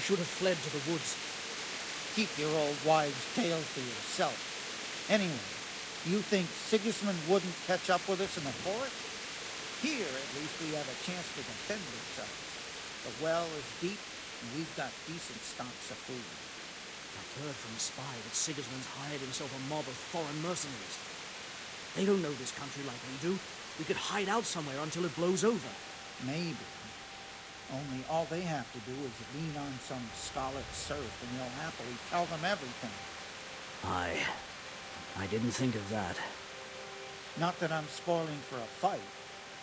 should have fled to the woods. Keep your old wives' tales to yourself. Anyway, you think Sigismund wouldn't catch up with us in the forest? Here, at least, we have a chance to defend ourselves. The well is deep, and we've got decent stocks of food. I've heard from a spy that Sigismund's hired himself a mob of foreign mercenaries. They don't know this country like we do. We could hide out somewhere until it blows over. Maybe. Only all they have to do is lean on some scarlet serf, and you'll happily tell them everything. I didn't think of that. Not that I'm spoiling for a fight,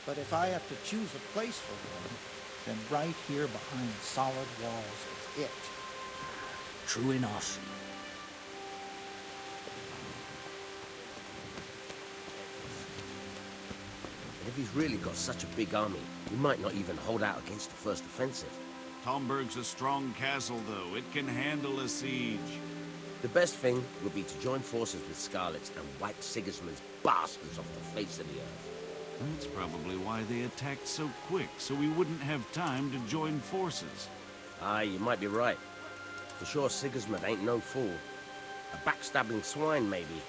but if I have to choose a place for one, then right here behind solid walls is it. True enough. And if he's really got such a big army, he might not even hold out against the first offensive. Talmberg's a strong castle, though. It can handle a siege. The best thing would be to join forces with Scarlets and wipe Sigismund's bastards off the face of the earth. That's probably why they attacked so quick, so we wouldn't have time to join forces. Aye, you might be right. For sure, Sigismund ain't no fool. A backstabbing swine, maybe,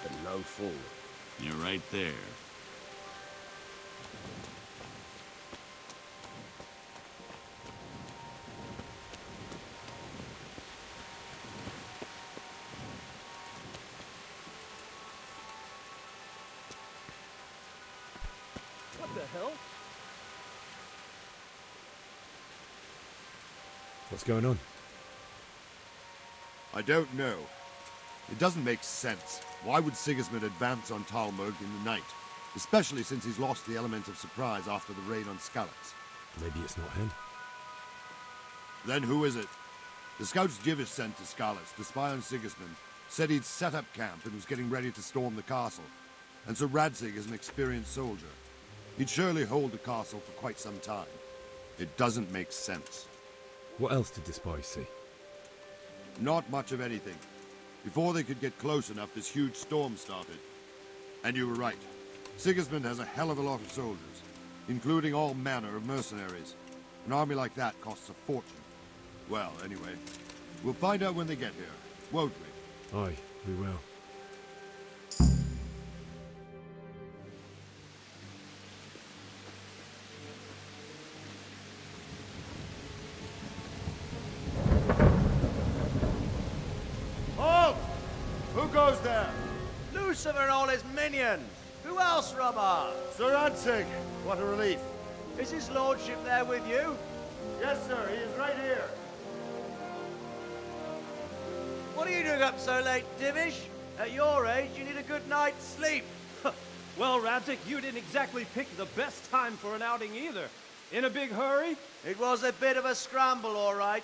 but no fool. You're right there. What the hell? What's going on? I don't know. It doesn't make sense. Why would Sigismund advance on Talmberg in the night? Especially since he's lost the element of surprise after the raid on Skalitz. Maybe it's not him. Then who is it? The scouts Jivish sent to Skalitz to spy on Sigismund said he'd set up camp and was getting ready to storm the castle. And so Radzig is an experienced soldier. He'd surely hold the castle for quite some time. It doesn't make sense. What else did the spies see? Not much of anything. Before they could get close enough, this huge storm started. And you were right. Sigismund has a hell of a lot of soldiers, including all manner of mercenaries. An army like that costs a fortune. Well, anyway, we'll find out when they get here, won't we? Aye, we will. Halt! Who goes there? Lucifer and all his minions! Who else, Robert? Sir Radzig! What a relief. Is his lordship there with you? Yes, sir, he is right here. What are you doing up so late, Divish? At your age, you need a good night's sleep. Well, Radzig, you didn't exactly pick the best time for an outing either. In a big hurry? It was a bit of a scramble, all right.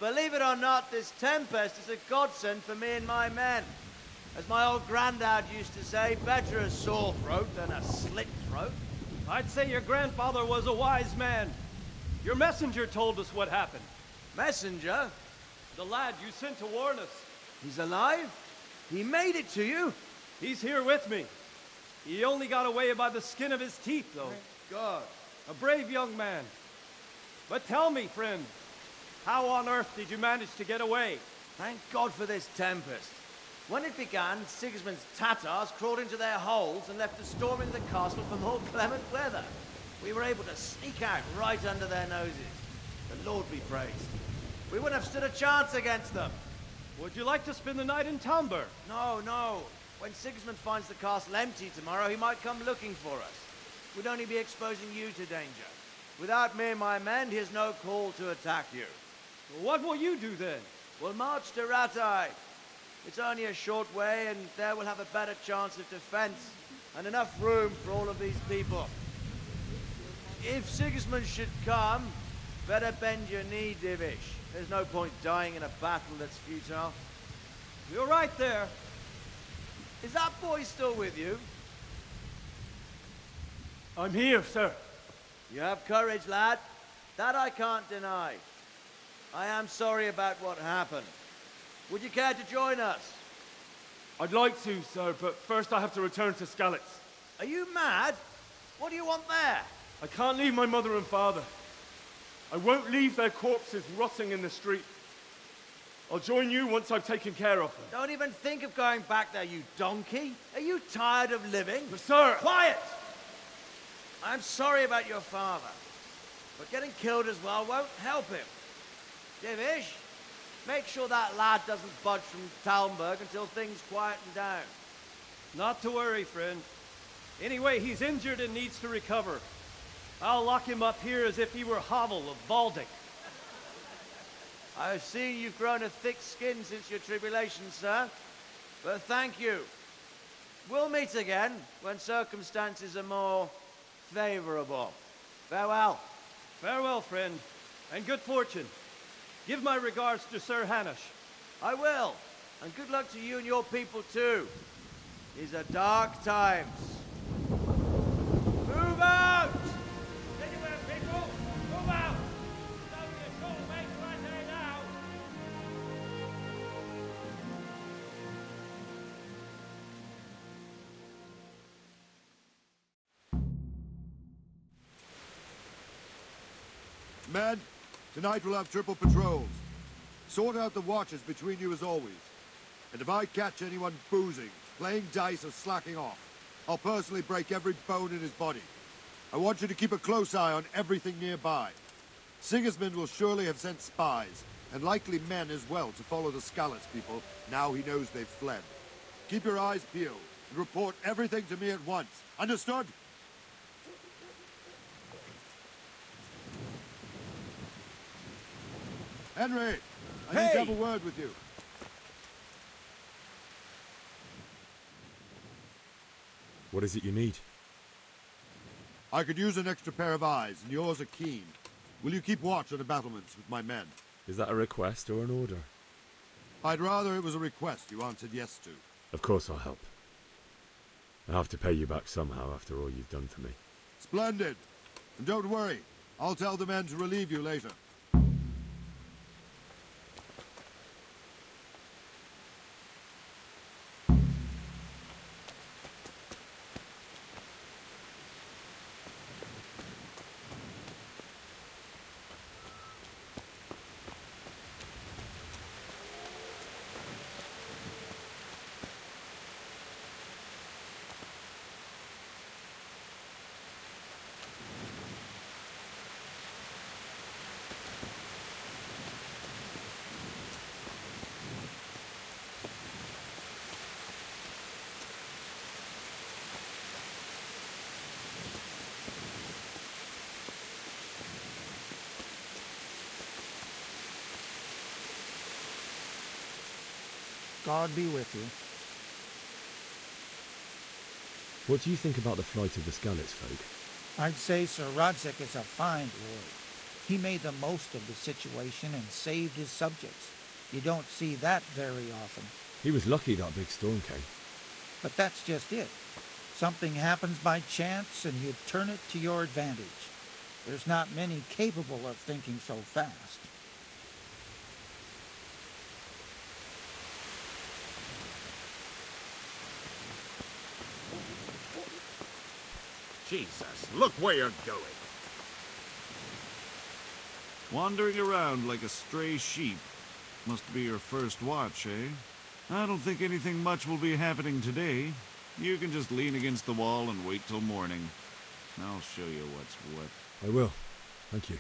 Believe it or not, this tempest is a godsend for me and my men. As my old granddad used to say, better a sore throat than a slit throat. I'd say your grandfather was a wise man. Your messenger told us what happened. Messenger? The lad you sent to warn us. He's alive? He made it to you? He's here with me. He only got away by the skin of his teeth, though. Thank God. A brave young man. But tell me, friend, how on earth did you manage to get away? Thank God for this tempest. When it began, Sigismund's Tatars crawled into their holes and left us storming the castle for more clement weather. We were able to sneak out right under their noses. The Lord be praised. We wouldn't have stood a chance against them. Would you like to spend the night in Talmberg? No, no. When Sigismund finds the castle empty tomorrow, he might come looking for us. We'd only be exposing you to danger. Without me and my men, he has no call to attack you. What will you do then? We'll march to Ratai. It's only a short way, and there we'll have a better chance of defense, and enough room for all of these people. If Sigismund should come, better bend your knee, Divish. There's no point dying in a battle that's futile. You're right there. Is that boy still with you? I'm here, sir. You have courage, lad. That I can't deny. I am sorry about what happened. Would you care to join us? I'd like to, sir, but first I have to return to Skalitz. Are you mad? What do you want there? I can't leave my mother and father. I won't leave their corpses rotting in the street. I'll join you once I've taken care of them. Don't even think of going back there, you donkey. Are you tired of living? But sir! Quiet! I'm sorry about your father, but getting killed as well won't help him. Divish, make sure that lad doesn't budge from Talmberg until things quieten down. Not to worry, friend. Anyway, he's injured and needs to recover. I'll lock him up here as if he were Havel of Baldic. I've seen you've grown a thick skin since your tribulation, sir. But thank you. We'll meet again when circumstances are more favorable. Farewell. Farewell, friend, and good fortune. Give my regards to Sir Hanush. I will. And good luck to you and your people, too. These are dark times. Move out! Anywhere, people! Move out! It's only a short way to right now. Men, tonight we'll have triple patrols. Sort out the watches between you as always. And if I catch anyone boozing, playing dice or slacking off, I'll personally break every bone in his body. I want you to keep a close eye on everything nearby. Sigismund will surely have sent spies, and likely men as well, to follow the Skalitz people now he knows they've fled. Keep your eyes peeled, and report everything to me at once. Understood? Henry, I need to have a word with you. What is it you need? I could use an extra pair of eyes, and yours are keen. Will you keep watch on the battlements with my men? Is that a request or an order? I'd rather it was a request you answered yes to. Of course I'll help. I have to pay you back somehow after all you've done for me. Splendid. And don't worry, I'll tell the men to relieve you later. God be with you. What do you think about the flight of the Skalitz folk? I'd say Sir Rodzik is a fine lord. He made the most of the situation and saved his subjects. You don't see that very often. He was lucky that big storm came. But that's just it. Something happens by chance and you turn it to your advantage. There's not many capable of thinking so fast. Jesus, look where you're going. Wandering around like a stray sheep. Must be your first watch, eh? I don't think anything much will be happening today. You can just lean against the wall and wait till morning. I'll show you what's what. I will. Thank you.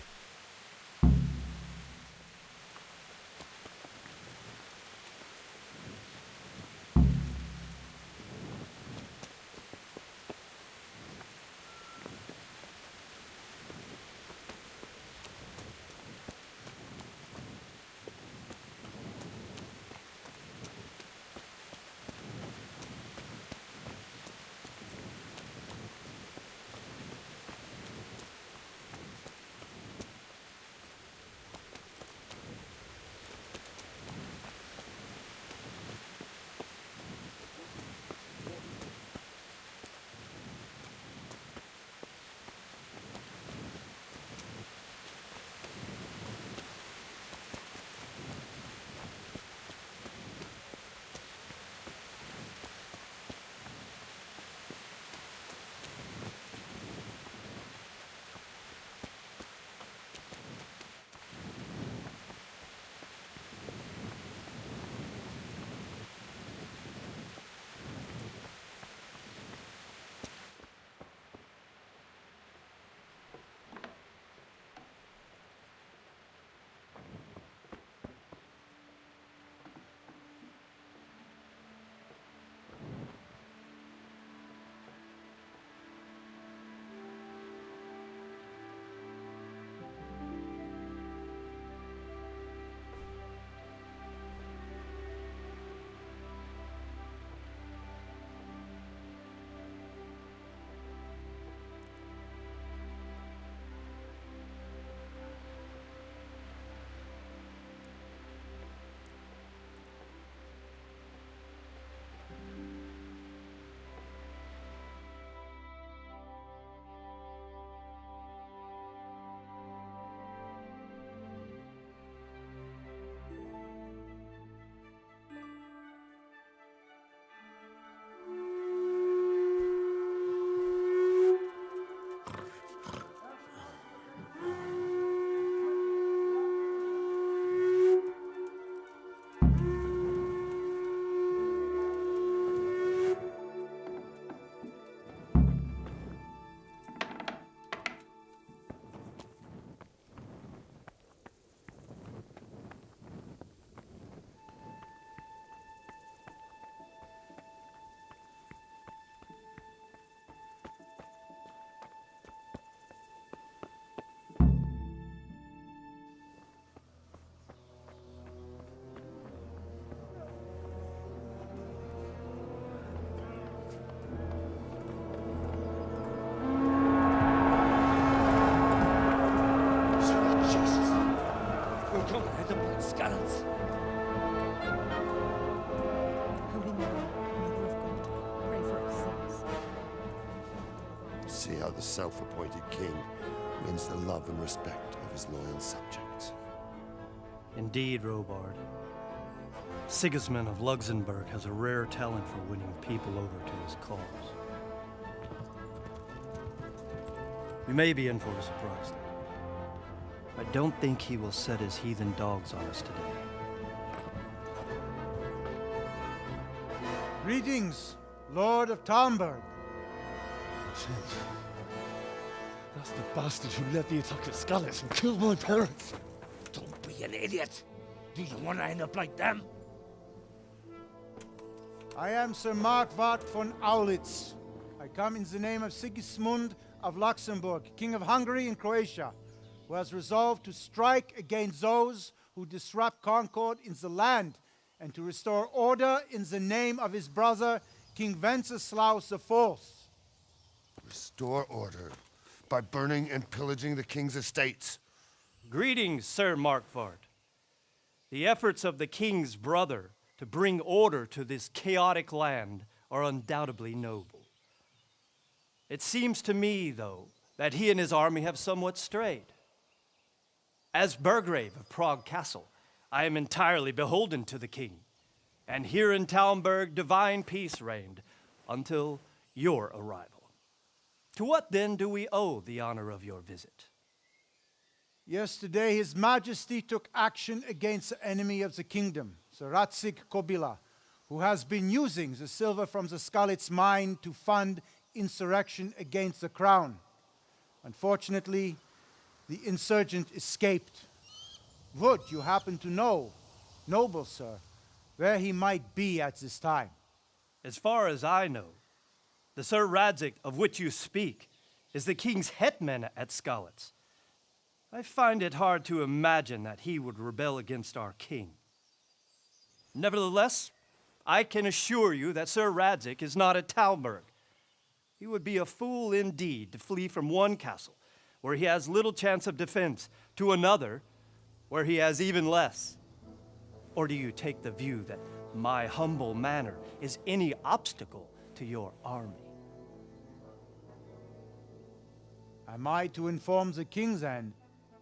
tongue head of blood scallops. Holy Mary, Mother of God, pray for us sinners. See how the self-appointed king wins the love and respect of his loyal subjects. Indeed, Robard. Sigismund of Luxembourg has a rare talent for winning people over to his cause. We may be in for a surprise, though. I don't think he will set his heathen dogs on us today. Greetings, Lord of Talmberg. That's the bastard who led the attack at Scarlet and killed my parents. Don't be an idiot. Do you want to end up like them? I am Sir Markvart von Aulitz. I come in the name of Sigismund of Luxembourg, King of Hungary and Croatia, who has resolved to strike against those who disrupt concord in the land and to restore order in the name of his brother, King Wenceslaus IV. Restore order by burning and pillaging the king's estates. Greetings, Sir Markvart. The efforts of the king's brother to bring order to this chaotic land are undoubtedly noble. It seems to me, though, that he and his army have somewhat strayed. As Burgrave of Prague Castle, I am entirely beholden to the king, and here in Talmberg divine peace reigned until your arrival. To what then do we owe the honor of your visit? Yesterday, His Majesty took action against the enemy of the kingdom, Sir Radzig Kobyla, who has been using the silver from the Skalitz mine to fund insurrection against the crown. Unfortunately, the insurgent escaped. Would you happen to know, noble sir, where he might be at this time? As far as I know, the Sir Radzig of which you speak is the king's hetman at Skalitz. I find it hard to imagine that he would rebel against our king. Nevertheless, I can assure you that Sir Radzig is not at Talmberg. He would be a fool indeed to flee from one castle, where he has little chance of defense, to another, where he has even less. Or do you take the view that my humble manner is any obstacle to your army? Am I to inform the king then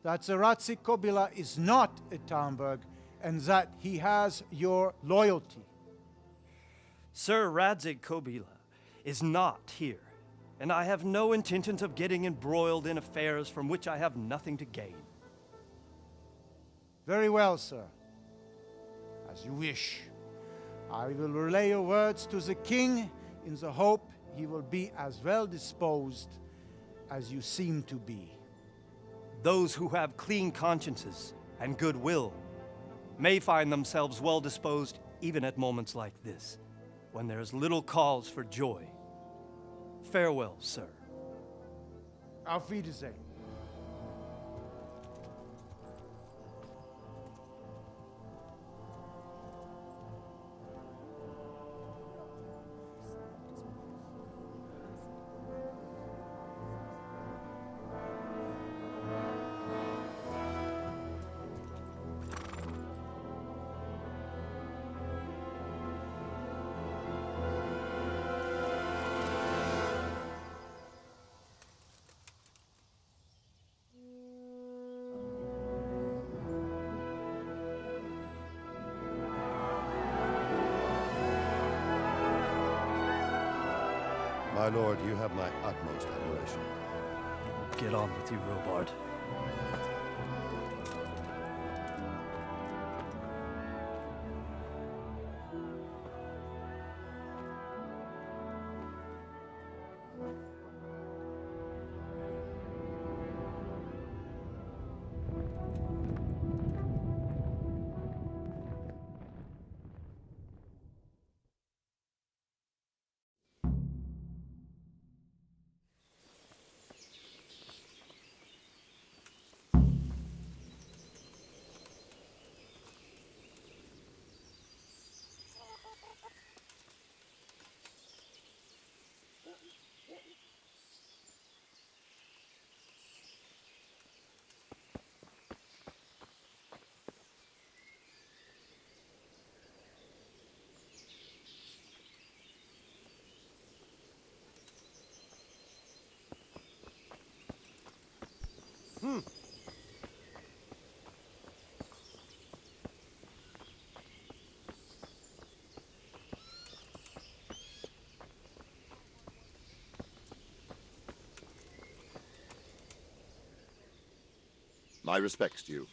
that Sir Radzig Kobyla is not at Talmberg and that he has your loyalty? Sir Radzig Kobyla is not here, and I have no intentions of getting embroiled in affairs from which I have nothing to gain. Very well, sir. As you wish. I will relay your words to the king in the hope he will be as well disposed as you seem to be. Those who have clean consciences and goodwill may find themselves well disposed even at moments like this, when there is little cause for joy. Farewell, sir. Auf Wiedersehen. My lord, you have my utmost admiration. Get on with you, Robard. My respects to you.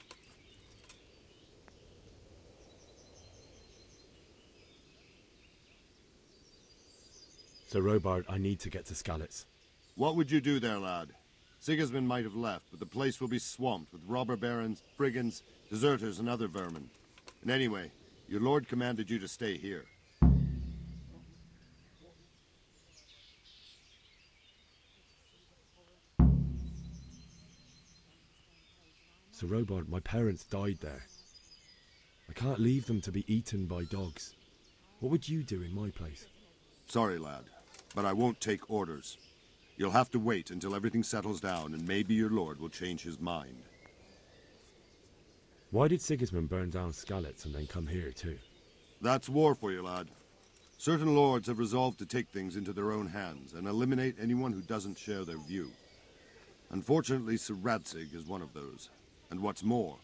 Sir Robard, I need to get to Skalitz. What would you do there, lad? Sigismund might have left, but the place will be swamped with robber barons, brigands, deserters, and other vermin. And anyway, your lord commanded you to stay here. Sir Robard, my parents died there. I can't leave them to be eaten by dogs. What would you do in my place? Sorry, lad, but I won't take orders. You'll have to wait until everything settles down, and maybe your lord will change his mind. Why did Sigismund burn down Skalitz and then come here too? That's war for you, lad. Certain lords have resolved to take things into their own hands and eliminate anyone who doesn't share their view. Unfortunately, Sir Radzig is one of those. And what's more,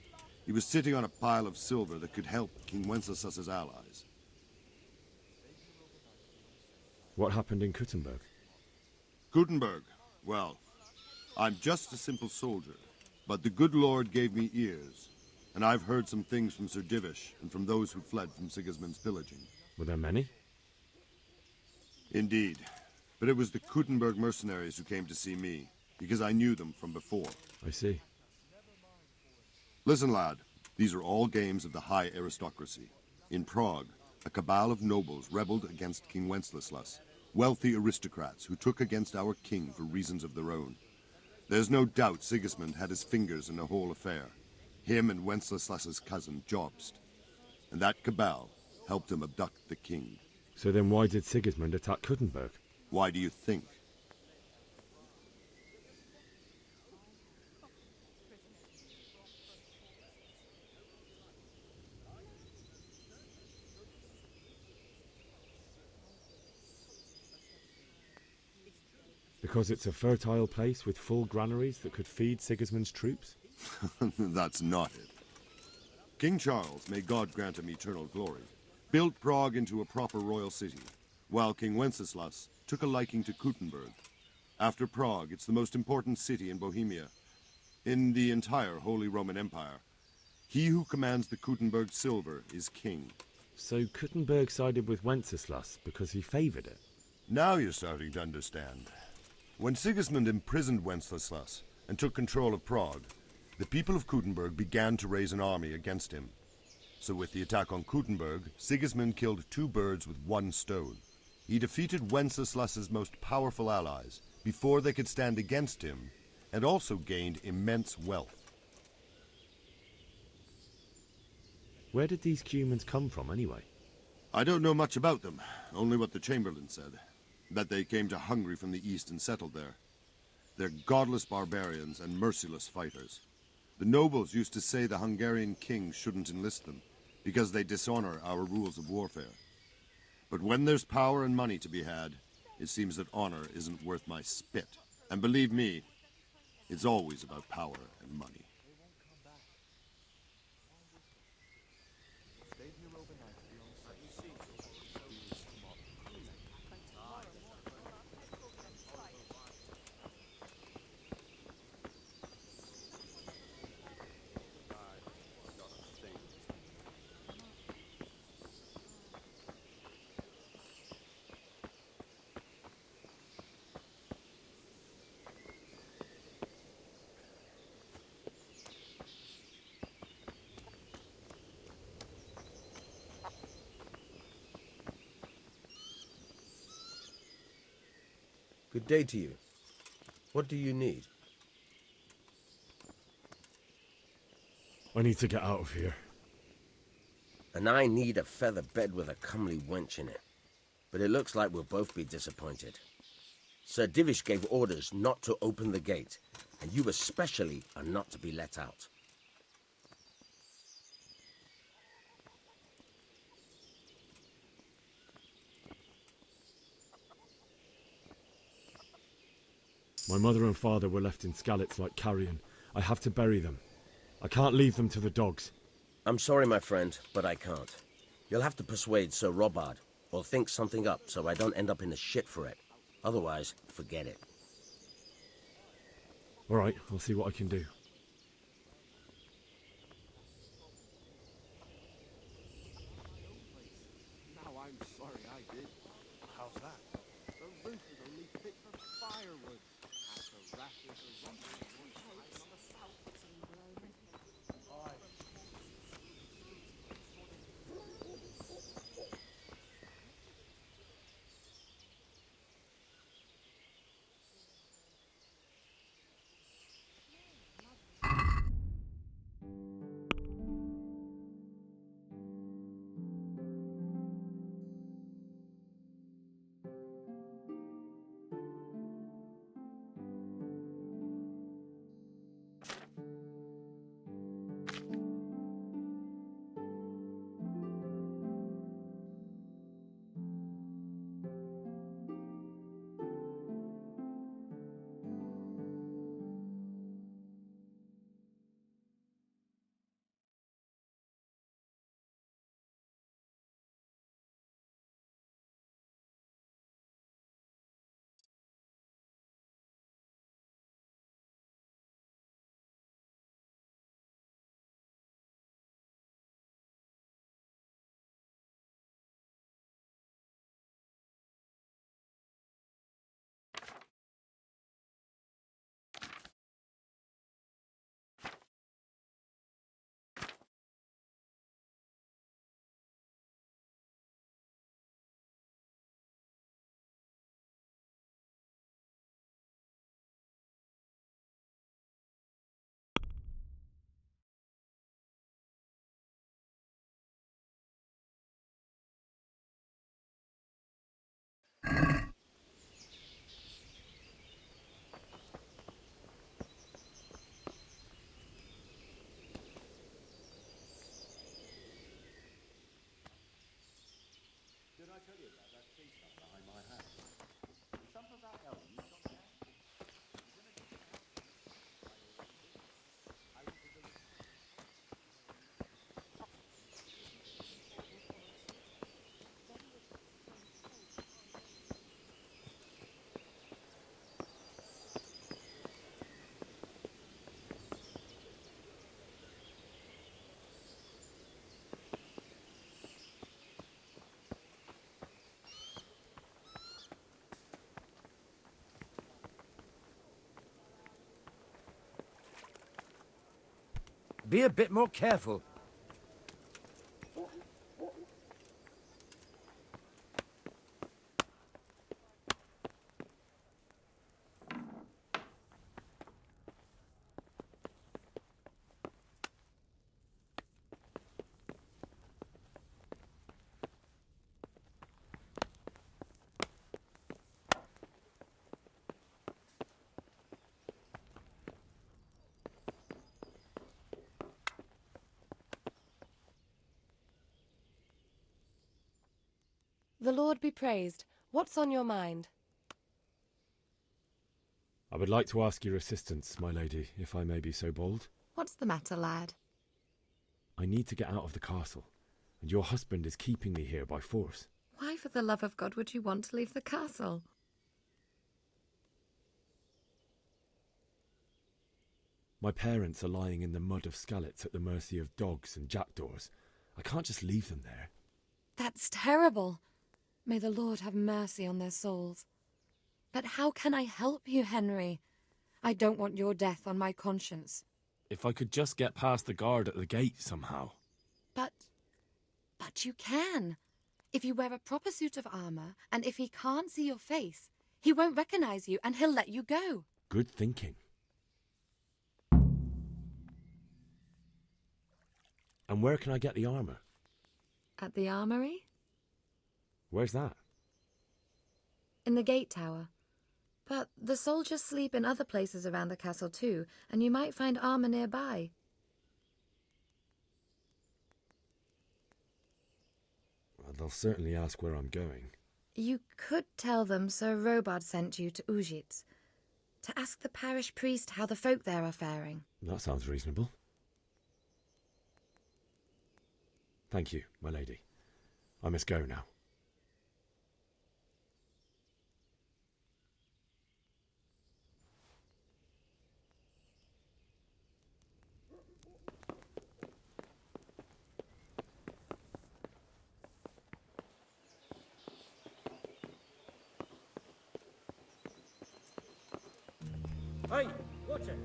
he was sitting on a pile of silver that could help King Wenceslas's allies. What happened in Kuttenberg? Kuttenberg? Well, I'm just a simple soldier, but the good Lord gave me ears, and I've heard some things from Sir Divish and from those who fled from Sigismund's pillaging. Were there many? Indeed, but it was the Kuttenberg mercenaries who came to see me, because I knew them from before. I see. Listen, lad, these are all games of the high aristocracy. In Prague, a cabal of nobles rebelled against King Wenceslas, wealthy aristocrats who took against our king for reasons of their own. There's no doubt Sigismund had his fingers in the whole affair. Him and Wenceslas's cousin, Jobst. And that cabal helped him abduct the king. So then why did Sigismund attack Kuttenberg? Why do you think? Because it's a fertile place with full granaries that could feed Sigismund's troops? That's not it. King Charles, may God grant him eternal glory, built Prague into a proper royal city, while King Wenceslas took a liking to Kuttenberg. After Prague, it's the most important city in Bohemia, in the entire Holy Roman Empire. He who commands the Kuttenberg silver is king. So Kuttenberg sided with Wenceslas because he favoured it? Now you're starting to understand. When Sigismund imprisoned Wenceslas and took control of Prague, the people of Kuttenberg began to raise an army against him. So with the attack on Kuttenberg, Sigismund killed two birds with one stone. He defeated Wenceslas's most powerful allies before they could stand against him, and also gained immense wealth. Where did these Cumans come from anyway? I don't know much about them, only what the Chamberlain said. That they came to Hungary from the east and settled there. They're godless barbarians and merciless fighters. The nobles used to say the Hungarian king shouldn't enlist them, because they dishonor our rules of warfare. But when there's power and money to be had, it seems that honor isn't worth my spit. And believe me, it's always about power and money. Good day to you. What do you need? I need to get out of here. And I need a feather bed with a comely wench in it. But it looks like we'll both be disappointed. Sir Divish gave orders not to open the gate, and you especially are not to be let out. My mother and father were left in Skalitz like carrion. I have to bury them. I can't leave them to the dogs. I'm sorry, my friend, but I can't. You'll have to persuade Sir Robard, or think something up so I don't end up in the shit for it. Otherwise, forget it. All right, I'll see what I can do. Be a bit more careful. The Lord be praised. What's on your mind? I would like to ask your assistance, my lady, if I may be so bold. What's the matter, lad? I need to get out of the castle, and your husband is keeping me here by force. Why, for the love of God, would you want to leave the castle? My parents are lying in the mud of Skalitz at the mercy of dogs and jackdaws. I can't just leave them there. That's terrible. May the Lord have mercy on their souls. But how can I help you, Henry? I don't want your death on my conscience. If I could just get past the guard at the gate somehow. But you can. If you wear a proper suit of armor, and if he can't see your face, he won't recognize you and he'll let you go. Good thinking. And where can I get the armor? At the armory? Where's that? In the gate tower. But the soldiers sleep in other places around the castle too, and you might find armor nearby. Well, they'll certainly ask where I'm going. You could tell them Sir Robard sent you to Ujitz, to ask the parish priest how the folk there are faring. That sounds reasonable. Thank you, my lady. I must go now. Hey, watch it.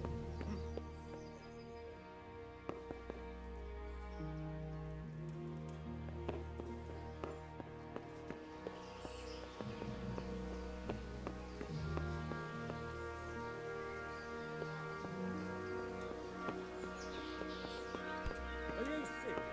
Are you serious?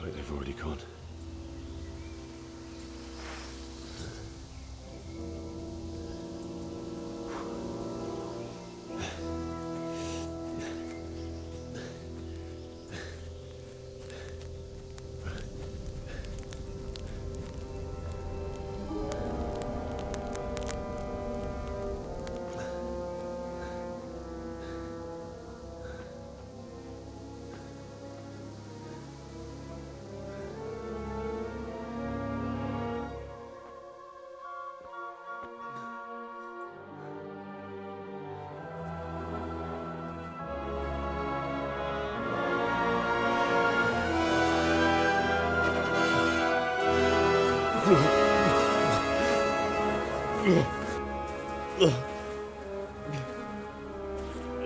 Looks like they've already gone.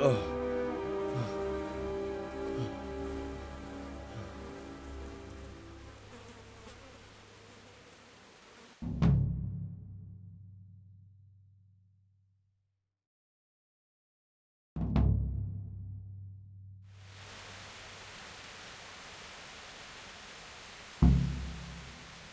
Ugh.